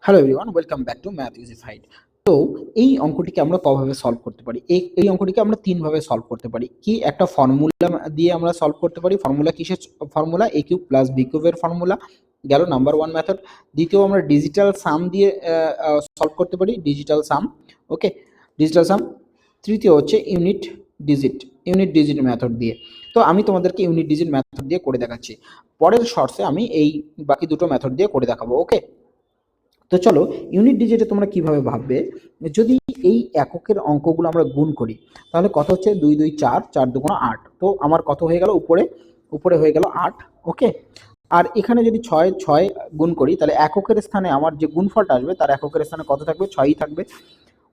Hello everyone, welcome back to math easified. তো এই অঙ্কটিকে আমরা কভাবে সলভ করতে পারি? এই অঙ্কটিকে আমরা তিনভাবে সলভ করতে পারি। কি একটা ফর্মুলা দিয়ে আমরা সলভ করতে পারি। ফর্মুলা কিসের ফর্মুলা? এ কিউব প্লাস বি কিউবের ফর্মুলা গেল নাম্বার ওয়ান মেথড। দ্বিতীয় আমরা ডিজিটাল সাম দিয়ে সলভ করতে পারি, ডিজিটাল সাম। ওকে, ডিজিটাল সাম। তৃতীয় হচ্ছে ইউনিট ডিজিট মেথড দিয়ে। তো আমি তোমাদেরকে ইউনিট ডিজিট মেথড দিয়ে করে দেখাচ্ছি। পরের শর্টসে আমি এই বাকি দুটো মেথড দিয়ে করে দেখাবো। ওকে, তো চলো ইউনিট ডিজিটে তোমরা কিভাবে ভাববে, যদি এই এককের অঙ্কগুলো আমরা গুণ করি তাহলে কত হচ্ছে? 2 2 4, 4 2 8। তো আমার কত হয়ে গেল? উপরে হয়ে গেল 8। ওকে, আর এখানে যদি 6 6 গুণ করি তাহলে এককের স্থানে আমার যে গুণফলটা আসবে তার এককের স্থানে কত থাকবে? 6ই থাকবে।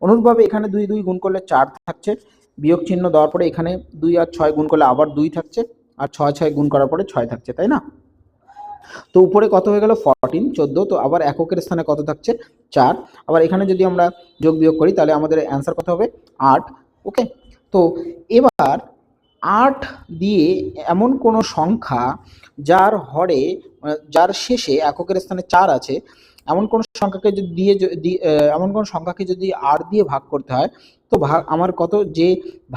অনুরূপভাবে এখানে 2 2 গুণ করলে 4 থাকছে, বিয়োগ চিহ্ন দেওয়ার পরে এখানে 2 আর 6 গুণ করলে আবার 2 থাকছে, আর 6 6 গুণ করার পরে 6 থাকছে, তাই না? তো উপরে কত হয়ে গেল? 14। তো আবার এককের স্থানে কত থাকছে? 4। আবার এখানে যদি আমরা যোগ বিয়োগ করি তাহলে আমাদের অ্যান্সার কত হবে? 8। ওকে, তো এবার 8 দিয়ে এমন কোনো সংখ্যা যার হরে যার শেষে এককের স্থানে 4 আছে, এমন কোন সংখ্যাকে এমন কোন সংখ্যাকে যদি 8 দিয়ে ভাগ করতে হয়, তো আমার কত যে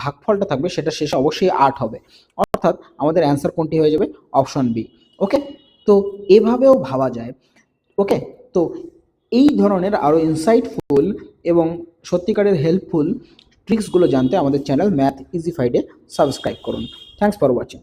ভাগফলটা থাকবে সেটা শেষে অবশ্যই 8 হবে। অর্থাৎ আমাদের অ্যান্সার কোনটি হয়ে যাবে? Option B. ওকে, তো এভাবেও ভাবা যায়। ওকে, তো এই ধরনের আরও ইনসাইটফুল এবং সত্যিকারের হেল্পফুল ট্রিক্সগুলো জানতে আমাদের চ্যানেল ম্যাথ ইজিফাইডে সাবস্ক্রাইব করুন। Thanks for watching.